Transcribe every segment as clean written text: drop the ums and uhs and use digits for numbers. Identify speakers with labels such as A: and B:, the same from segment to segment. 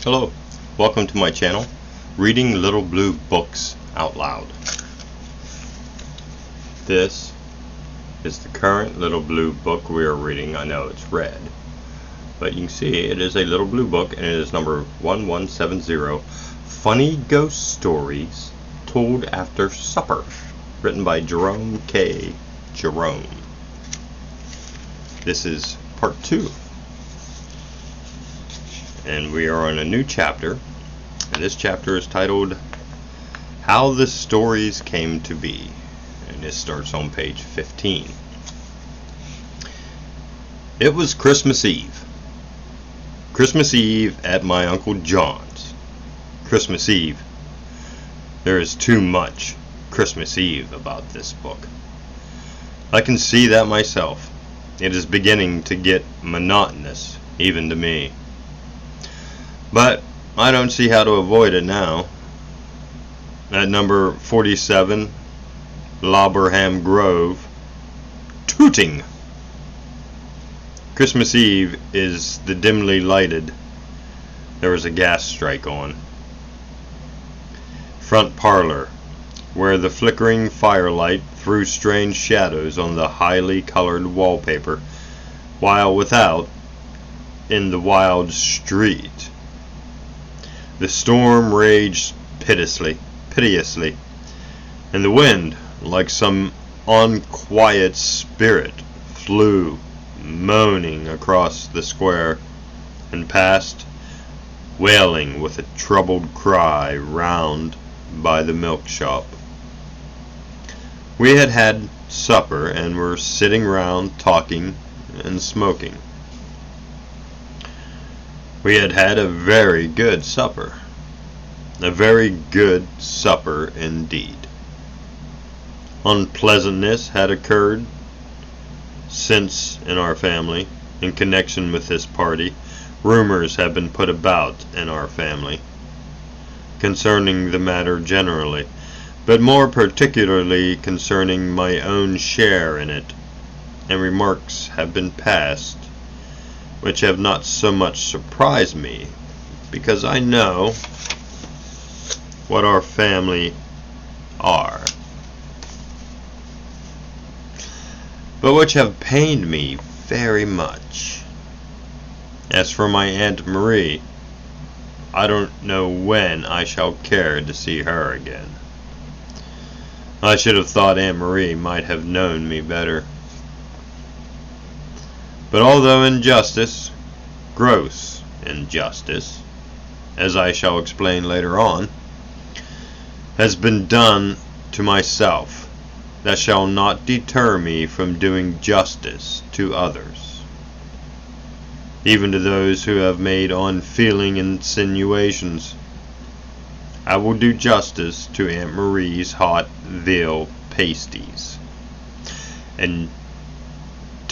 A: Hello, welcome to my channel, Reading Little Blue Books Out Loud. This is the current little blue book we are reading. I know it's red, but you can see it is a little blue book, and it is number 1170, Funny Ghost Stories Told After Supper, written by Jerome K. Jerome. This is part 2. And we are on a new chapter, and this chapter is titled How the Stories Came to Be, and this starts on page 15. It was Christmas Eve. Christmas Eve at my Uncle John's. Christmas Eve. There is too much Christmas Eve about this book. I can see that myself. It is beginning to get monotonous, even to me. But I don't see how to avoid it now. At number 47, Lobberham Grove, tooting. Christmas Eve is the dimly lighted. There was a gas strike on. Front parlor, where the flickering firelight threw strange shadows on the highly colored wallpaper, while without, in the wild street, the storm raged piteously, and the wind, like some unquiet spirit, flew moaning across the square, and passed, wailing with a troubled cry, round by the milk shop. We had had supper, and were sitting round talking and smoking. We had had a very good supper. A very good supper indeed. Unpleasantness had occurred since in our family, in connection with this party. Rumors have been put about in our family concerning the matter generally, but more particularly concerning my own share in it, and remarks have been passed which have not so much surprised me, because I know what our family are, but which have pained me very much. As for my Aunt Marie, I don't know when I shall care to see her again. I should have thought Aunt Marie might have known me better. But although injustice, gross injustice, as I shall explain later on, has been done to myself, that shall not deter me from doing justice to others, even to those who have made unfeeling insinuations. I will do justice to Aunt Marie's hot veal pasties and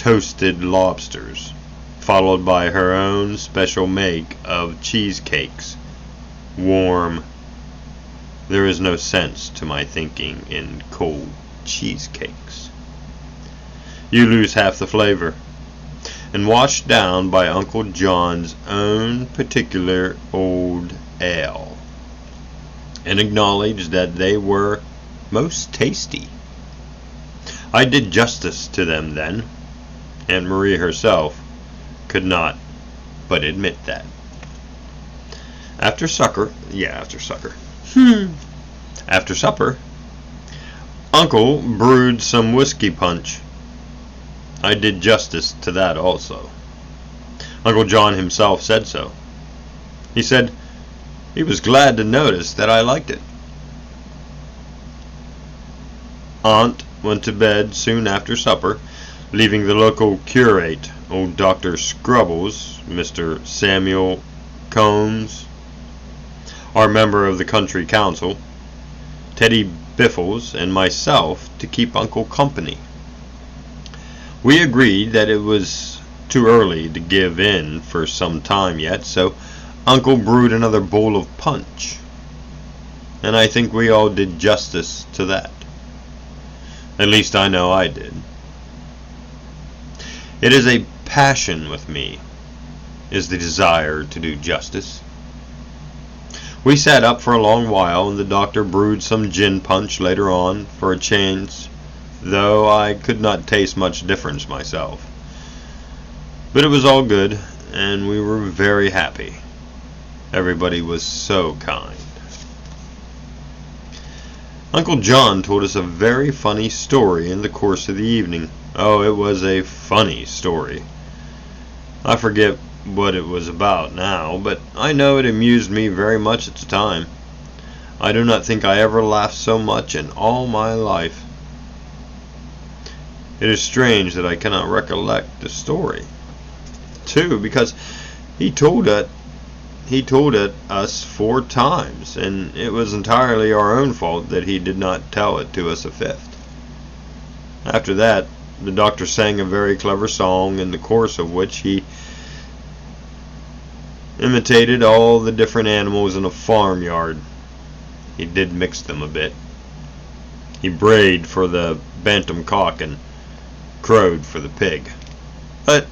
A: toasted lobsters, followed by her own special make of cheesecakes, warm. There is no sense to my thinking in cold cheesecakes. You lose half the flavor, and washed down by Uncle John's own particular old ale, and acknowledge that they were most tasty. I did justice to them then. Aunt Marie herself could not but admit that. After supper, Uncle brewed some whiskey punch. I did justice to that also. Uncle John himself said so. He said he was glad to notice that I liked it. Aunt went to bed soon after supper, leaving the local curate, old Dr. Scrubbles, Mr. Samuel Combs, our member of the country council, Teddy Biffles, and myself to keep Uncle company. We agreed that it was too early to give in for some time yet, so Uncle brewed another bowl of punch, and I think we all did justice to that. At least I know I did. It is a passion with me, is the desire to do justice. We sat up for a long while, and the doctor brewed some gin punch later on for a change, though I could not taste much difference myself. But it was all good, and we were very happy. Everybody was so kind. Uncle John told us a very funny story in the course of the evening. Oh, it was a funny story. I forget what it was about now, but I know it amused me very much at the time. I do not think I ever laughed so much in all my life. It is strange that I cannot recollect the story, too, because he told it us 4 times, and it was entirely our own fault that he did not tell it to us a 5th. After that, the doctor sang a very clever song, in the course of which he imitated all the different animals in a farmyard. He did mix them a bit. He brayed for the bantam cock and crowed for the pig. But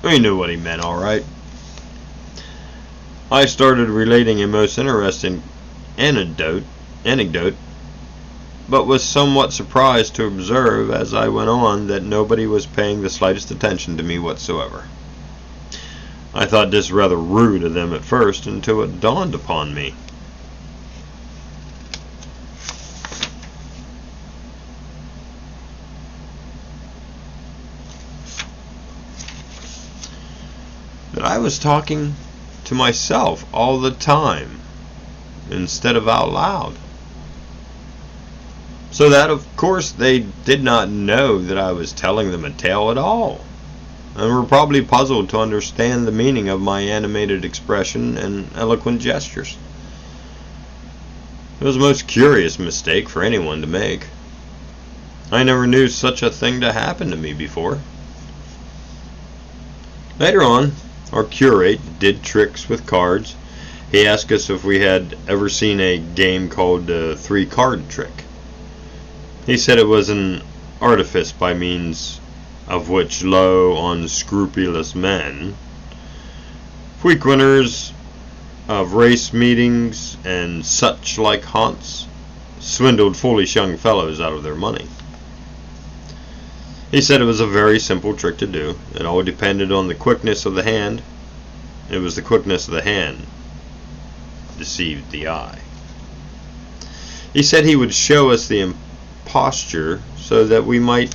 A: we knew what he meant, all right. I started relating a most interesting anecdote, but was somewhat surprised to observe as I went on that nobody was paying the slightest attention to me whatsoever. I thought this rather rude of them at first, until it dawned upon me. That I was talking to myself all the time, instead of out loud. So that, of course, they did not know that I was telling them a tale at all, and were probably puzzled to understand the meaning of my animated expression and eloquent gestures. It was a most curious mistake for anyone to make. I never knew such a thing to happen to me before. Later on, our curate did tricks with cards. He asked us if we had ever seen a game called the 3-card trick. He said it was an artifice by means of which low, unscrupulous men, frequenters of race meetings and such like haunts, swindled foolish young fellows out of their money. He said it was a very simple trick to do. It all depended on the quickness of the hand. It was the quickness of the hand deceived the eye. He said he would show us the imposture so that we might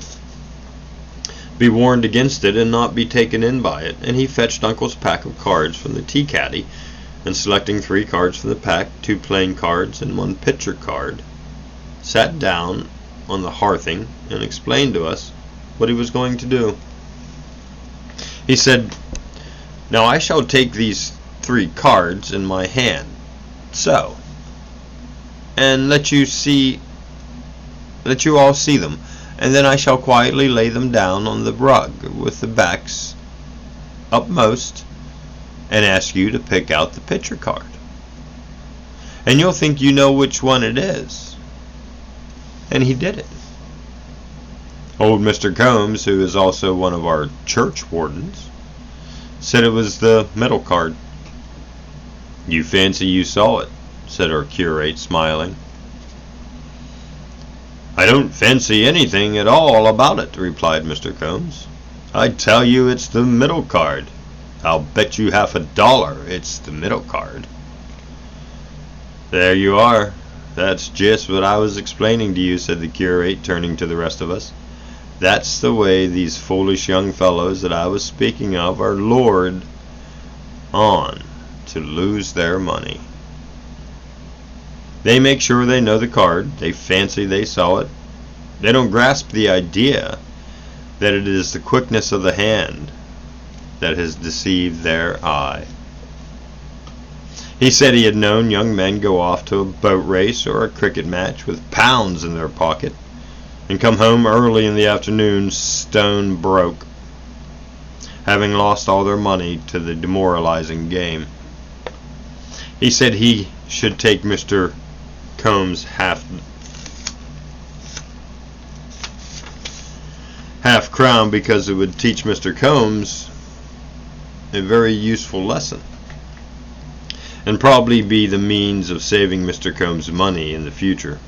A: be warned against it and not be taken in by it, and he fetched Uncle's pack of cards from the tea caddy, and selecting 3 cards from the pack, 2 plain cards and 1 picture card, sat down on the hearthing and explained to us what he was going to do. He said, "Now I shall take these 3 cards in my hand, so, and let you all see them, and then I shall quietly lay them down on the rug with the backs upmost, and ask you to pick out the picture card. And you'll think you know which one it is." And he did it. Old Mr. Combs, who is also one of our church wardens, said it was the middle card. "You fancy you saw it," said our curate, smiling. "I don't fancy anything at all about it," replied Mr. Combs. "I tell you it's the middle card. I'll bet you $50 it's the middle card." "There you are. That's just what I was explaining to you," said the curate, turning to the rest of us. "That's the way these foolish young fellows that I was speaking of are lured on to lose their money. They make sure they know the card. They fancy they saw it. They don't grasp the idea that it is the quickness of the hand that has deceived their eye." He said he had known young men go off to a boat race or a cricket match with pounds in their pocket and come home early in the afternoon stone broke, having lost all their money to the demoralizing game. He said he should take Mr. Combs half crown because it would teach Mr. Combs a very useful lesson. and probably be the means of saving Mr. Combs money in the future.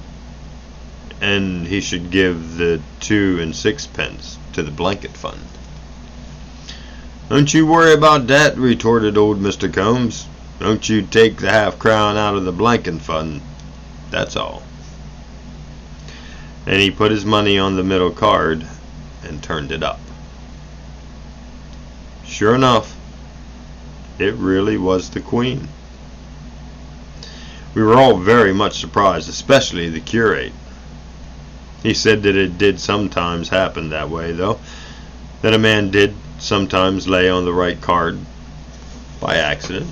A: And he should give the 2 and 6pence to the blanket fund. "Don't you worry about that," retorted old Mr. Combs. "Don't you take the half-crown out of the blanket fund, that's all." And he put his money on the middle card and turned it up. Sure enough, it really was the Queen. We were all very much surprised, especially the curate. He said that it did sometimes happen that way, though, that a man did sometimes lay on the right card by accident.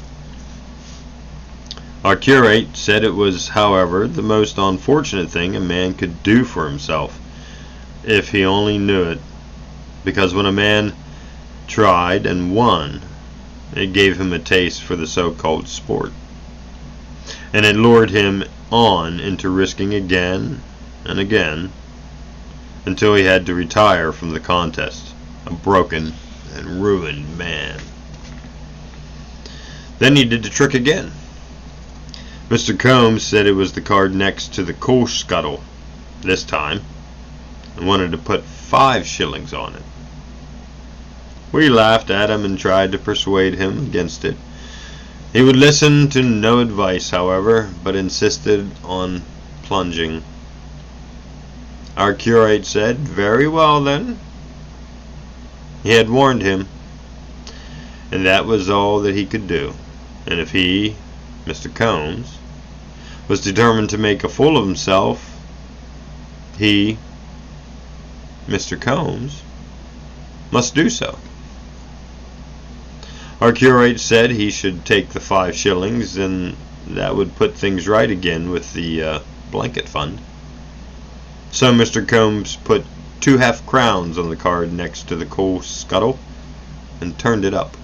A: Our curate said it was, however, the most unfortunate thing a man could do for himself, if he only knew it, because when a man tried and won, it gave him a taste for the so-called sport, and it lured him on into risking again and again, until he had to retire from the contest, a broken and ruined man. Then he did the trick again. Mr. Combs said it was the card next to the coal scuttle this time, and wanted to put 5 shillings on it. We laughed at him and tried to persuade him against it. He would listen to no advice, however, but insisted on plunging. Our curate said, "Very well, then." He had warned him, and that was all that he could do. And if he, Mr. Combs, was determined to make a fool of himself, he, Mr. Combs, must do so. Our curate said he should take the 5 shillings, and that would put things right again with the blanket fund. So Mr. Combs put 2 half-crowns on the card next to the coal scuttle and turned it up.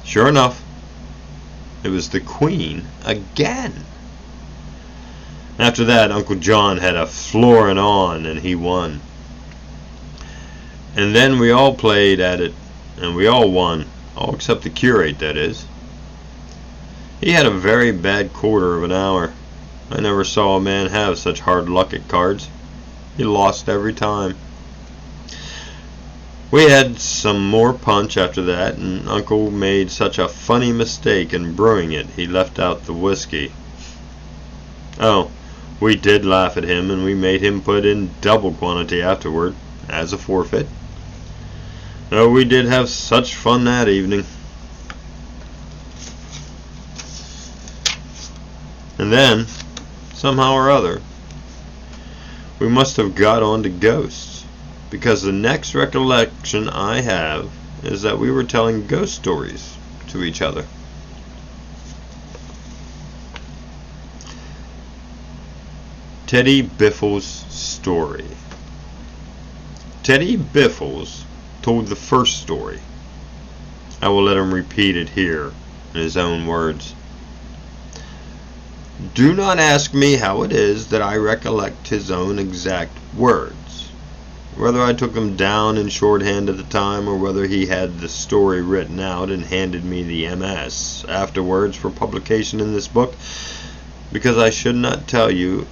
A: Sure enough, it was the Queen again. After that, Uncle John had a flooring on, and he won. And then we all played at it, and we all won, all except the curate, that is. He had a very bad quarter of an hour. I never saw a man have such hard luck at cards. He lost every time. We had some more punch after that, and Uncle made such a funny mistake in brewing it, he left out the whiskey. Oh, we did laugh at him, and we made him put in double quantity afterward, as a forfeit. Oh, we did have such fun that evening. And then, somehow or other, we must have got on to ghosts, because the next recollection I have is that we were telling ghost stories to each other. Teddy Biffle's story. Teddy Biffles told the first story. I will let him repeat it here in his own words. Do not ask me how it is that I recollect his own exact words, whether I took them down in shorthand at the time, or whether he had the story written out and handed me the MS afterwards for publication in this book, because I should not tell you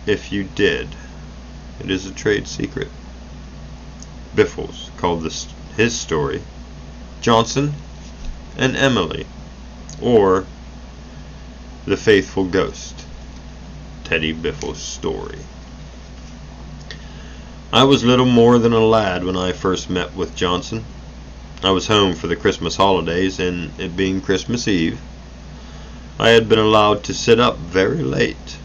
A: if you did. It is a trade secret. Biffles called his story Johnson and Emily, or The Faithful Ghost, Teddy Biffle's story. I was little more than a lad when I first met with Johnson. I was home for the Christmas holidays, and it being Christmas Eve, I had been allowed to sit up very late.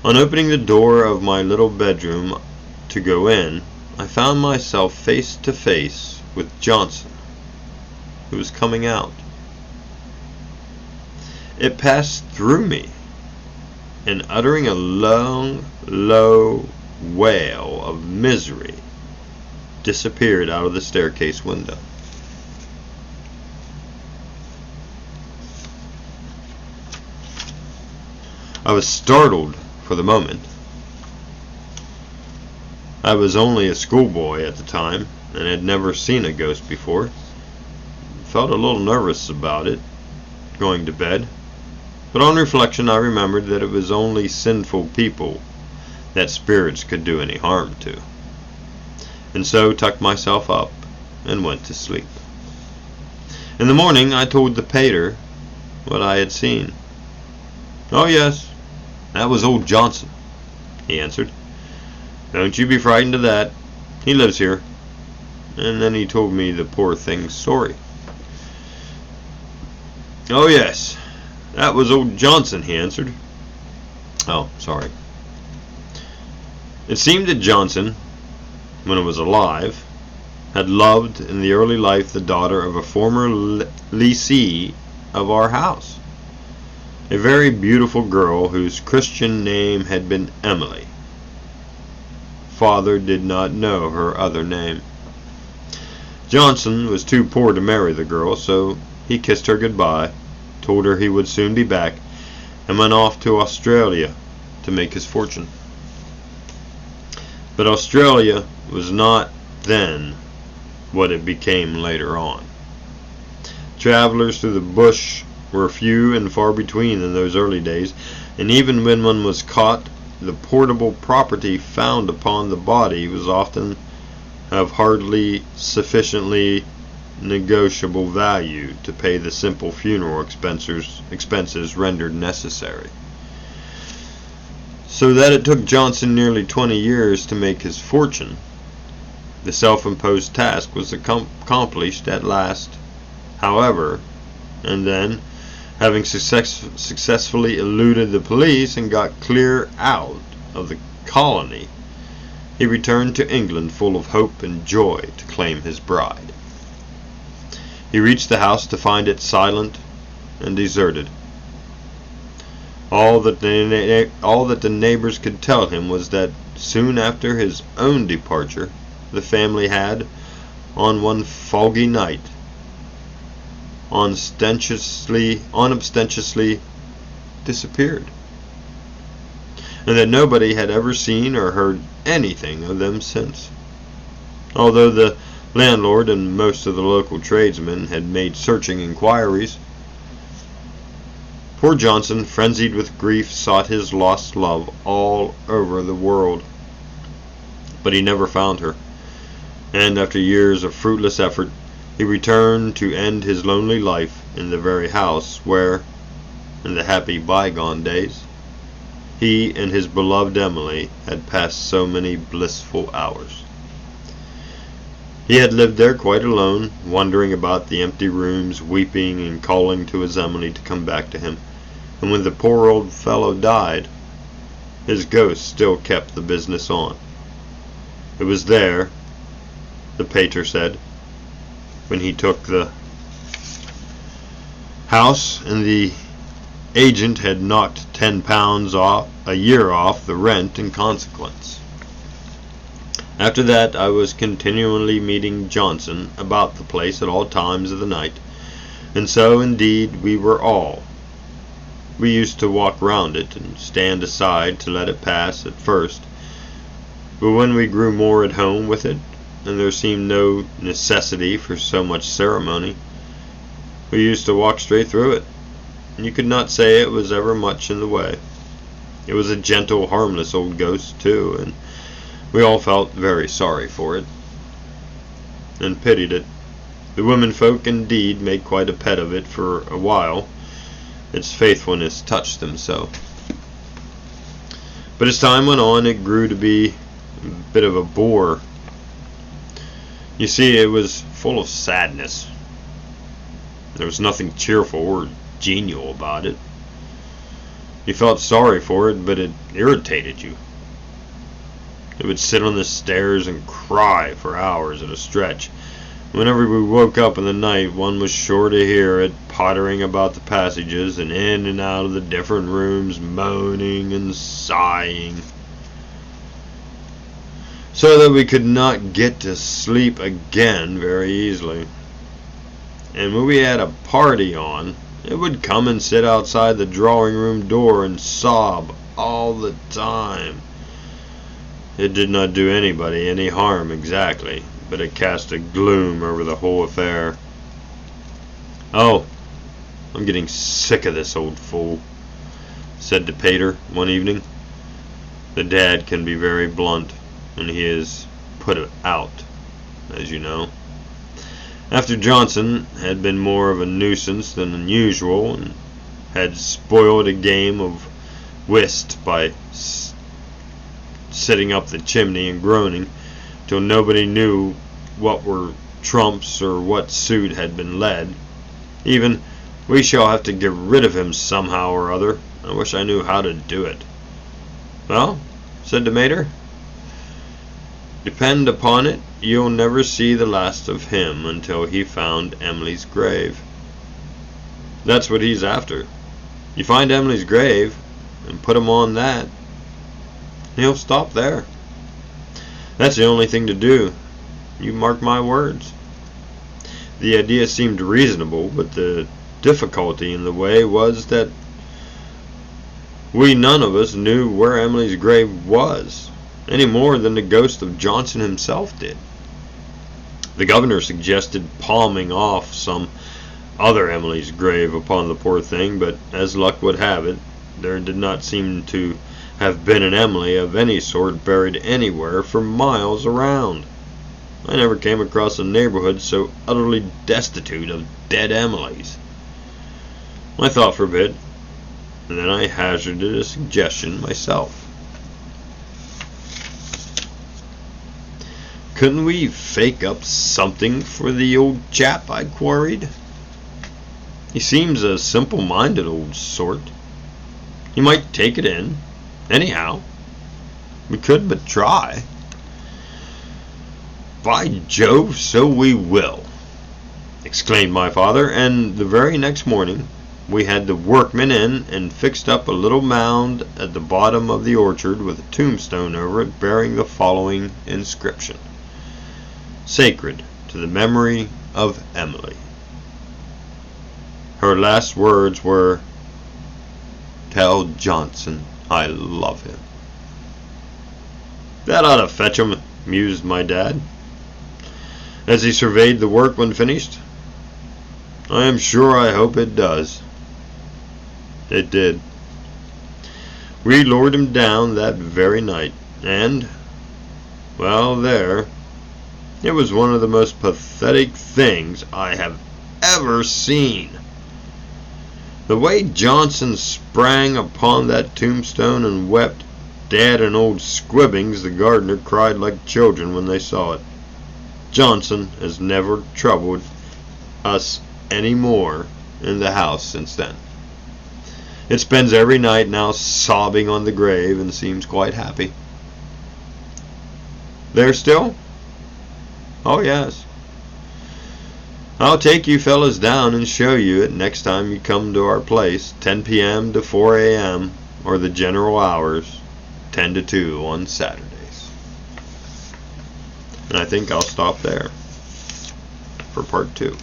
A: On opening the door of my little bedroom to go in, I found myself face to face with Johnson, who was coming out. It passed through me, and uttering a long, low wail of misery, disappeared out of the staircase window. I was startled for the moment. I was only a schoolboy at the time, and had never seen a ghost before. Felt a little nervous about it, going to bed, but on reflection I remembered that it was only sinful people that spirits could do any harm to, and so tucked myself up and went to sleep. In the morning I told the pater what I had seen. "Oh yes, that was old Johnson," he answered. "Don't you be frightened of that. He lives here." And then he told me the poor thing's story. "Oh yes, that was old Johnson," he answered. "Oh, sorry." It seemed that Johnson, when it was alive, had loved in the early life the daughter of a former lessee of our house, a very beautiful girl whose Christian name had been Emily. Father did not know her other name. Johnson was too poor to marry the girl, so he kissed her goodbye, told her he would soon be back, and went off to Australia to make his fortune. But Australia was not then what it became later on. Travelers through the bush were few and far between in those early days, and even when one was caught, the portable property found upon the body was often of hardly sufficiently negotiable value to pay the simple funeral expenses rendered necessary. So that it took Johnson nearly 20 years to make his fortune. The self-imposed task was accomplished at last, however, and then, having successfully eluded the police and got clear out of the colony, he returned to England full of hope and joy to claim his bride. He reached the house to find it silent and deserted. All that the neighbors could tell him was that soon after his own departure, the family had, on one foggy night, unobstentiously disappeared, and that nobody had ever seen or heard anything of them since. Although the landlord and most of the local tradesmen had made searching inquiries, poor Johnson, frenzied with grief, sought his lost love all over the world, but he never found her, and after years of fruitless effort, he returned to end his lonely life in the very house where, in the happy bygone days, he and his beloved Emily had passed so many blissful hours. He had lived there quite alone, wandering about the empty rooms, weeping and calling to his Emily to come back to him, and when the poor old fellow died, his ghost still kept the business on. It was there, the pater said, when he took the house, and the agent had knocked £10 a year off the rent in consequence. After that, I was continually meeting Johnson about the place at all times of the night, and so indeed we were all. We used to walk round it and stand aside to let it pass at first, but when we grew more at home with it, and there seemed no necessity for so much ceremony, we used to walk straight through it, and you could not say it was ever much in the way. It was a gentle, harmless old ghost, too, and we all felt very sorry for it, and pitied it. The women folk, indeed, made quite a pet of it for a while. Its faithfulness touched them so. But as time went on, it grew to be a bit of a bore. You see, it was full of sadness. There was nothing cheerful or genial about it. You felt sorry for it, but it irritated you. It would sit on the stairs and cry for hours at a stretch. Whenever we woke up in the night, one was sure to hear it pottering about the passages and in and out of the different rooms, moaning and sighing, so that we could not get to sleep again very easily. And when we had a party on, it would come and sit outside the drawing room door and sob all the time. It did not do anybody any harm exactly, but it cast a gloom over the whole affair. Oh, I'm getting sick of this old fool," said the pater one evening. The dad can be very blunt when he is put out, as you know. After Johnson had been more of a nuisance than unusual, and had spoiled a game of whist by sitting up the chimney and groaning till nobody knew what were trumps or what suit had been led. Even, "We shall have to get rid of him somehow or other. I wish I knew how to do it." "Well," said the mater, "depend upon it, you'll never see the last of him until he found Emily's grave. That's what he's after. You find Emily's grave, and put him on that, he'll stop there. That's the only thing to do. You mark my words." The idea seemed reasonable, but the difficulty in the way was that we none of us knew where Emily's grave was, any more than the ghost of Johnson himself did. The governor suggested palming off some other Emily's grave upon the poor thing, but as luck would have it, there did not seem to have been an Emily of any sort buried anywhere for miles around. I never came across a neighborhood so utterly destitute of dead Emilys. I thought for a bit, and then I hazarded a suggestion myself. "Couldn't we fake up something for the old chap?" I queried. "He seems a simple-minded old sort. He might take it in. Anyhow, we could but try." "By Jove, so we will!" exclaimed my father, and the very next morning we had the workmen in and fixed up a little mound at the bottom of the orchard with a tombstone over it bearing the following inscription: "Sacred to the memory of Emily. Her last words were, 'Tell Johnson I love him.'" "That ought to fetch him," mused my dad, as he surveyed the work when finished. "I am sure I hope it does." It did. We lowered him down that very night, and, well, there, it was one of the most pathetic things I have ever seen. The way Johnson sprang upon that tombstone and wept, Dad and old Squibbings, the gardener, cried like children when they saw it. Johnson has never troubled us any more in the house since then. It spends every night now sobbing on the grave and seems quite happy. There still? Oh, yes. I'll take you fellas down and show you it next time you come to our place, 10 p.m. to 4 a.m., or the general hours, 10 to 2 on Saturdays. And I think I'll stop there for part 2.